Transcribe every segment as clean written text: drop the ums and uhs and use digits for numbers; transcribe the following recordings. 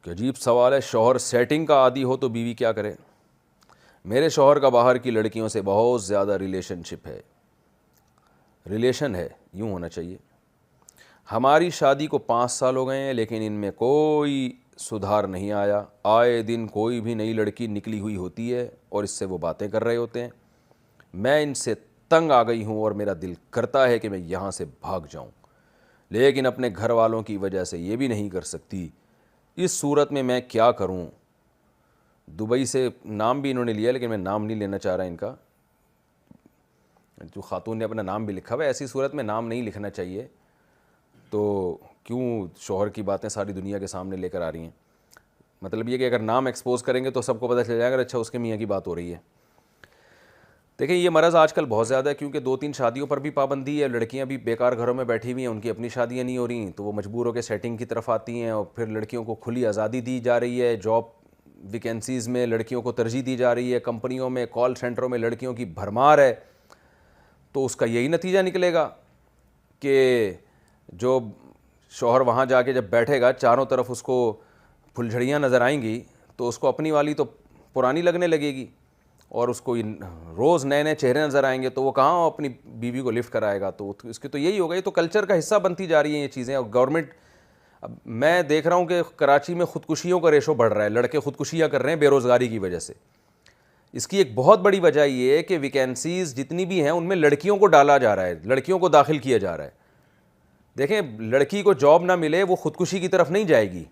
कि अजीब सवाल है, शौहर सेटिंग का आदी हो तो बीवी क्या करे। मेरे शौहर का बाहर की लड़कियों से बहुत ज़्यादा रिलेशनशिप है, रिलेशन है, यूँ होना चाहिए। हमारी शादी को 5 साल हो गए हैं, लेकिन इनमें कोई सुधार नहीं आया। आए दिन कोई भी नई लड़की निकली हुई होती है और इससे वो बातें कर रहे होते हैं। मैं इनसे तंग आ गई हूँ और मेरा दिल करता है कि मैं यहाँ से भाग जाऊँ, लेकिन अपने घर वालों की वजह से ये भी नहीं कर सकती। इस सूरत में मैं क्या करूं। दुबई से नाम भी इन्होंने लिया, लेकिन मैं नाम नहीं लेना चाह रहा इनका। जो खातून ने अपना नाम भी लिखा हुआ है, ऐसी सूरत में नाम नहीं लिखना चाहिए। तो क्यों शौहर की बातें सारी दुनिया के सामने लेकर आ रही हैं। मतलब ये कि अगर नाम एक्सपोज करेंगे तो सबको पता चल जाएगा, अच्छा उसके मियाँ की बात हो रही है। देखिए, ये मरज़ आजकल बहुत ज़्यादा है, क्योंकि 2-3 शादियों पर भी पाबंदी है। लड़कियां भी बेकार घरों में बैठी हुई हैं, उनकी अपनी शादियां नहीं हो रही, तो वो मजबूर होकर सेटिंग की तरफ आती हैं। और फिर लड़कियों को खुली आज़ादी दी जा रही है, जॉब वैकेंसीज़ में लड़कियों को तरजीह दी जा रही है, कंपनियों में, कॉल सेंटरों में लड़कियों की भरमार है। तो उसका यही नतीजा निकलेगा कि जो शौहर वहाँ जाके जब बैठेगा, चारों तरफ उसको फुलझड़ियाँ नज़र आएंगी, तो उसको अपनी वाली तो पुरानी लगने लगेगी और उसको रोज़ नए नए चेहरे नज़र आएंगे, तो वो कहाँ अपनी बीवी को लिफ्ट कराएगा। तो इसकी तो यही हो गई। तो कल्चर का हिस्सा बनती जा रही हैं ये चीज़ें। और गवर्नमेंट, अब मैं देख रहा हूँ कि कराची में ख़ुदकुशियों का रेशो बढ़ रहा है, लड़के ख़ुदकुशियाँ कर रहे हैं बेरोज़गारी की वजह से। इसकी एक बहुत बड़ी वजह ये है कि वैकेंसीज़ जितनी भी हैं उनमें लड़कियों को डाला जा रहा है, लड़कियों को दाखिल किया जा रहा है। देखें, लड़की को जॉब ना मिले वो ख़ुदकुशी की तरफ नहीं जाएगी,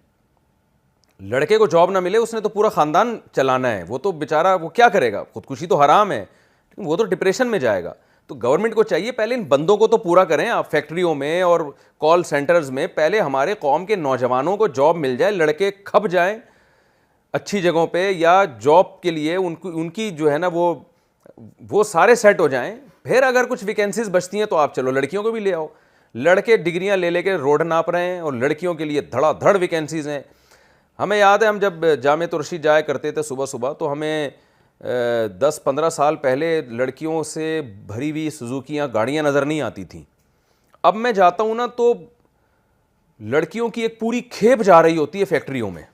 लड़के को जॉब ना मिले उसने तो पूरा ख़ानदान चलाना है, वो तो बेचारा वो क्या करेगा। खुदकुशी तो हराम है, लेकिन वो तो डिप्रेशन में जाएगा। तो गवर्नमेंट को चाहिए पहले इन बंदों को तो पूरा करें। आप फैक्ट्रियों में और कॉल सेंटर्स में पहले हमारे कौम के नौजवानों को जॉब मिल जाए, लड़के खप जाएं अच्छी जगहों पे या जॉब के लिए उनकी जो है ना वो सारे सेट हो जाएं। फिर अगर कुछ वैकेंसीज बचती हैं तो आप चलो लड़कियों को भी ले आओ। लड़के डिग्रियां ले लेके रोड नाप रहे हैं और लड़कियों के लिए धड़ाधड़ वैकेंसीज हैं। हमें याद है, हम जब जामे तुर्शी जाया करते थे सुबह सुबह, तो हमें 10-15 साल पहले लड़कियों से भरी हुई सुजुकियाँ गाड़ियाँ नज़र नहीं आती थीं। अब मैं जाता हूँ ना तो लड़कियों की एक पूरी खेप जा रही होती है फैक्ट्रियों में।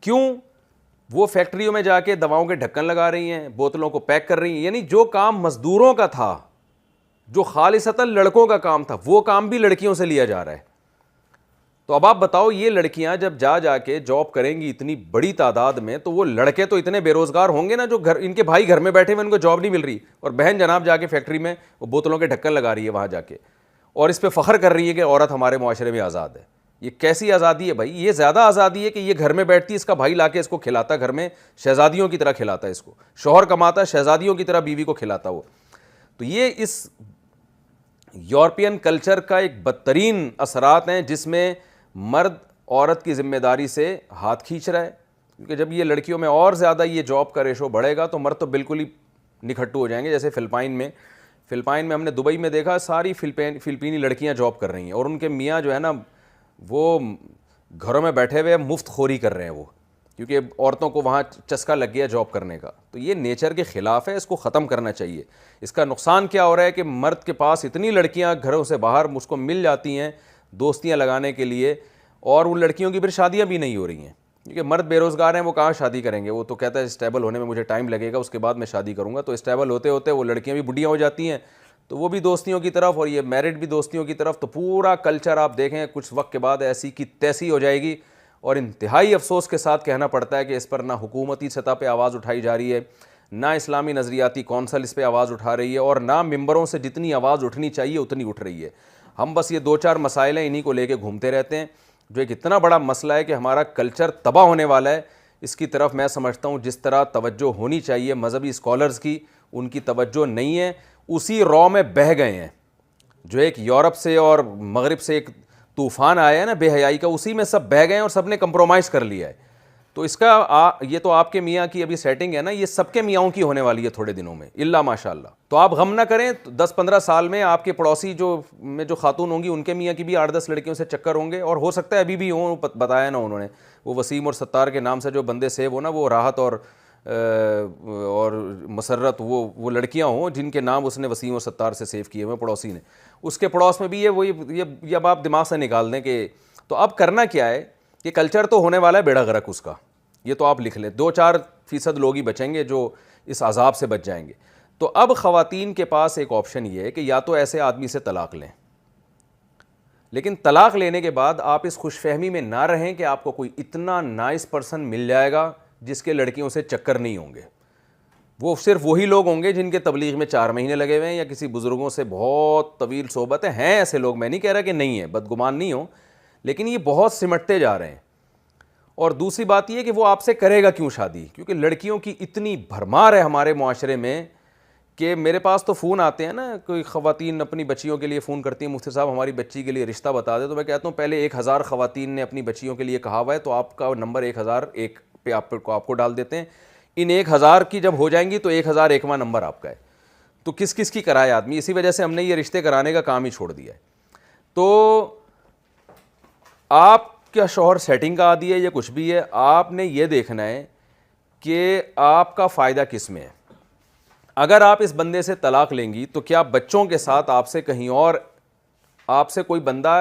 क्यों? वो फैक्ट्रियों में जाके दवाओं के ढक्कन लगा रही हैं, बोतलों को पैक कर रही हैं। यानी जो काम मजदूरों का था, जो खालिसतन लड़कों का काम था, वो काम भी लड़कियों से लिया जा रहा है। तो अब आप बताओ, ये लड़कियां जब जाके जॉब करेंगी इतनी बड़ी तादाद में, तो वो लड़के तो इतने बेरोजगार होंगे ना, जो घर इनके भाई घर में बैठे हुए उनको जॉब नहीं मिल रही, और बहन जनाब जाके फैक्ट्री में वो बोतलों के ढक्कन लगा रही है वहां जाके, और इस पर फख्र कर रही है कि औरत हमारे मुआशरे में आज़ाद है। ये कैसी आज़ादी है भाई? ये ज़्यादा आज़ादी है कि ये घर में बैठती है, इसका भाई लाके इसको खिलाता, घर में शहजादियों की तरह खिलाता है इसको, शौहर कमाता, शहजादियों की तरह बीवी को खिलाता वो। तो ये इस यूरोपियन कल्चर का एक बदतरीन असरात हैं, जिसमें मर्द औरत की जिम्मेदारी से हाथ खींच रहा है। क्योंकि जब ये लड़कियों में और ज़्यादा ये जॉब का रेशो बढ़ेगा तो मर्द तो बिल्कुल ही निखट्टू हो जाएंगे। जैसे फ़िलिपाइन में हमने दुबई में देखा, सारी फ़िलिपीनी लड़कियां जॉब कर रही हैं और उनके मियाँ जो है ना, वो घरों में बैठे हुए मुफ्त खोरी कर रहे हैं वो, क्योंकि औरतों को वहाँ चस्का लग गया जॉब करने का। तो ये नेचर के ख़िलाफ़ है, इसको ख़त्म करना चाहिए। इसका नुकसान क्या हो रहा है कि मर्द के पास इतनी लड़कियाँ घरों से बाहर मुझको मिल जाती हैं दोस्तियां लगाने के लिए, और उन लड़कियों की फिर शादियां भी नहीं हो रही हैं, क्योंकि मर्द बेरोज़गार हैं, वो कहाँ शादी करेंगे। वो तो कहता है स्टेबल होने में मुझे टाइम लगेगा, उसके बाद मैं शादी करूँगा। तो स्टेबल होते होते वो लड़कियां भी बुढ़ियाँ हो जाती हैं, तो वो भी दोस्तियों की तरफ, और ये मैरिड भी दोस्तियों की तरफ। तो पूरा कल्चर आप देखें कुछ वक्त के बाद ऐसी की तैसी हो जाएगी। और इंतहाई अफसोस के साथ कहना पड़ता है कि इस पर ना हुकूमती सतह पर आवाज़ उठाई जा रही है, ना इस्लामी नज़रियाती कौंसल इस पर आवाज़ उठा रही है, और ना मिंबरों से जितनी आवाज़ उठनी चाहिए उतनी उठ रही है। हम बस ये 2-4 मसाइल हैं, इन्हीं को लेके घूमते रहते हैं। जो एक इतना बड़ा मसला है कि हमारा कल्चर तबाह होने वाला है, इसकी तरफ मैं समझता हूँ जिस तरह तवज्जो होनी चाहिए मजहबी स्कॉलर्स की, उनकी तवज्जो नहीं है। उसी रॉ में बह गए हैं। जो एक यूरोप से और मगरिब से एक तूफ़ान आया है ना बेहयाई का, उसी में सब बह गए हैं और सब ने कंप्रोमाइज़ कर लिया है। तो इसका ये तो आपके मियाँ की अभी सेटिंग है ना, ये सबके मियाँओं की होने वाली है थोड़े दिनों में, इल्ला माशाल्लाह। तो आप गम ना करें, तो 10-15 साल में आपके पड़ोसी जो खातून होंगी, उनके मियाँ की भी 8-10 लड़कियों से चक्कर होंगे, और हो सकता है अभी भी हों। बताया ना उन्होंने, वो वसीम और सत्तार के नाम से जो बंदे सेव हो ना, वो राहत और मसर्रत, वो लड़कियां हों जिनके नाम उसने वसीम और सत्तार से सेव किए हुए पड़ोसी ने। उसके पड़ोस में भी ये अब आप दिमाग से निकाल दें कि। तो अब करना क्या है कि कल्चर तो होने वाला है बेड़ा गर्क उसका, ये तो आप लिख लें। 2-4% लोग ही बचेंगे जो इस अजाब से बच जाएंगे। तो अब ख़वातीन के पास एक ऑप्शन ये है कि या तो ऐसे आदमी से तलाक़ लें, लेकिन तलाक़ लेने के बाद आप इस खुशफहमी में ना रहें कि आपको कोई इतना नाइस पर्सन मिल जाएगा जिसके लड़कियों से चक्कर नहीं होंगे। वो सिर्फ वही लोग होंगे जिनके तबलीग में 4 महीने लगे हुए हैं या किसी बुज़ुर्गों से बहुत तवील सोहबत हैं। ऐसे लोग, मैं नहीं कह रहा कि नहीं है, बदगुमान नहीं हो, लेकिन ये बहुत सिमटते जा रहे हैं। और दूसरी बात ये कि वो आपसे करेगा क्यों शादी, क्योंकि लड़कियों की इतनी भरमार है हमारे मुआशरे में कि मेरे पास तो फ़ोन आते हैं ना, कोई ख़वातीन अपनी बच्चियों के लिए फ़ोन करती हैं, मुफ्ती साहब हमारी बच्ची के लिए रिश्ता बता दे। तो मैं कहता हूँ पहले 1000 ख़वातीन ने अपनी बच्चियों के लिए कहा हुआ है, तो आपका नंबर 1001 पे आपको डाल देते हैं। इन 1000 की जब हो जाएंगी तो 1001वां नंबर आपका है। तो किस किस की कराए आदमी, इसी वजह से हमने ये रिश्ते कराने का काम ही छोड़ दिया है। तो आपका शौहर सेटिंग का आदी है या कुछ भी है, आपने ये देखना है कि आपका फ़ायदा किस में है। अगर आप इस बंदे से तलाक़ लेंगी तो क्या बच्चों के साथ आपसे कहीं और आपसे कोई बंदा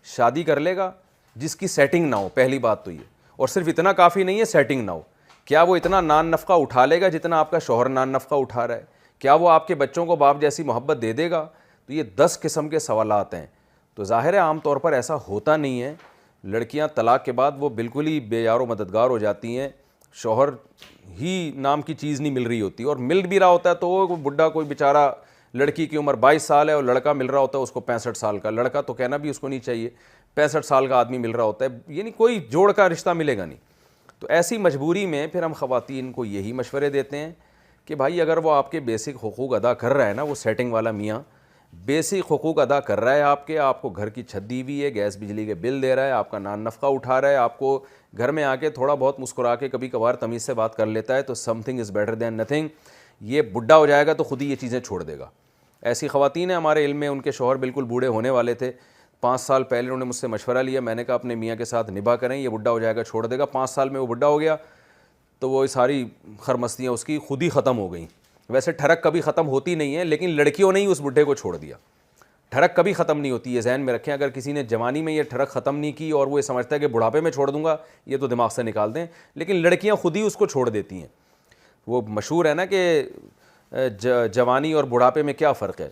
शादी कर लेगा जिसकी सेटिंग ना हो? पहली बात तो ये, और सिर्फ इतना काफ़ी नहीं है सेटिंग ना हो, क्या वो इतना नान नफ़का उठा लेगा जितना आपका शौहर नान नफ़का उठा रहा है? क्या वो आपके बच्चों को बाप जैसी मोहब्बत दे देगा? तो ये 10 किस्म के सवालात हैं। तो ज़ाहिर है आम तौर पर ऐसा होता नहीं है। लड़कियां तलाक़ के बाद वो बिल्कुल ही बेयारो मददगार हो जाती हैं, शौहर ही नाम की चीज़ नहीं मिल रही होती, और मिल भी रहा होता है तो वो बुढ़ा कोई बेचारा, लड़की की उम्र 22 साल है और लड़का मिल रहा होता है उसको 65 साल का। लड़का तो कहना भी उसको नहीं चाहिए, 65 साल का आदमी मिल रहा होता है, यानी कोई जोड़ का रिश्ता मिलेगा नहीं। तो ऐसी मजबूरी में फिर हम ख़वातीन को यही मशवरे देते हैं कि भाई अगर वो आपके बेसिक हुकूक अदा कर रहा है ना, वो सेटिंग वाला मियाँ बेसिक हुकूक अदा कर रहा है आपके, आपको घर की छत दी हुई है, गैस बिजली के बिल दे रहा है, आपका नान नफ़का उठा रहा है, आपको घर में आके थोड़ा बहुत मुस्कुरा के कभी कभार तमीज़ से बात कर लेता है, तो something is better than nothing. ये बुढ़ा हो जाएगा तो खुद ही ये चीज़ें छोड़ देगा। ऐसी ख़वातीन हैं हमारे इल्म में, उनके शौहर बिल्कुल बूढ़े होने वाले थे, 5 साल पहले उन्होंने मुझसे मशवरा लिया, मैंने कहा अपने मियाँ के साथ निभा करें, ये बुढ़ा हो जाएगा छोड़ देगा। 5 साल में वो बुढ़ा हो गया तो वो सारी खरमस्तियाँ उसकी खुद ही ख़त्म हो गई। वैसे ठरक कभी ख़त्म होती नहीं है, लेकिन लड़कियों ने ही उस बुढ़े को छोड़ दिया। ठरक कभी ख़त्म नहीं होती, ये जहन में रखें। अगर किसी ने जवानी में ये ठरक ख़त्म नहीं की और वो ये समझता है कि बुढ़ापे में छोड़ दूंगा, ये तो दिमाग से निकाल दें, लेकिन लड़कियां खुद ही उसको छोड़ देती हैं। वो मशहूर है ना कि जवानी और बुढ़ापे में क्या फ़र्क है।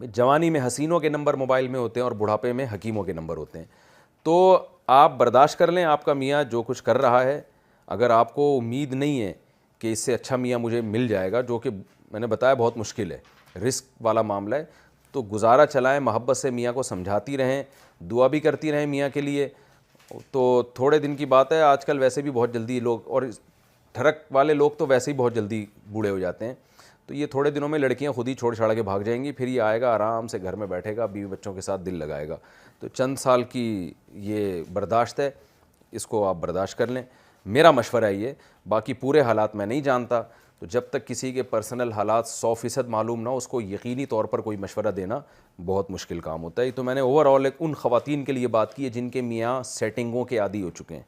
जवानी में हसीनों के नंबर मोबाइल में होते हैं और बुढ़ापे में हकीमों के नंबर होते हैं। तो आप बर्दाश्त कर लें आपका मियाँ जो कुछ कर रहा है। अगर आपको उम्मीद नहीं है कि इससे अच्छा मियाँ मुझे मिल जाएगा, जो कि मैंने बताया बहुत मुश्किल है, रिस्क वाला मामला है, तो गुजारा चलाएं, मोहब्बत से मियाँ को समझाती रहें, दुआ भी करती रहें मियाँ के लिए। तो थोड़े दिन की बात है, आजकल वैसे भी बहुत जल्दी लोग, और ठरक वाले लोग तो वैसे ही बहुत जल्दी बूढ़े हो जाते हैं, तो ये थोड़े दिनों में लड़कियां खुद ही छोड़ छाड़ के भाग जाएंगी। फिर ये आएगा आराम से घर में बैठेगा, बीवी बच्चों के साथ दिल लगाएगा। तो चंद साल की ये बर्दाश्त है, इसको आप बर्दाश्त कर लें, मेरा मशवरा है ये। बाकी पूरे हालात मैं नहीं जानता, तो जब तक किसी के पर्सनल हालात 100% मालूम ना, उसको यकीनी तौर पर कोई मशवरा देना बहुत मुश्किल काम होता है। तो मैंने ओवरऑल उन ख़वातीन के लिए बात की है जिनके मियाँ सेटिंगों के आदी हो चुके हैं।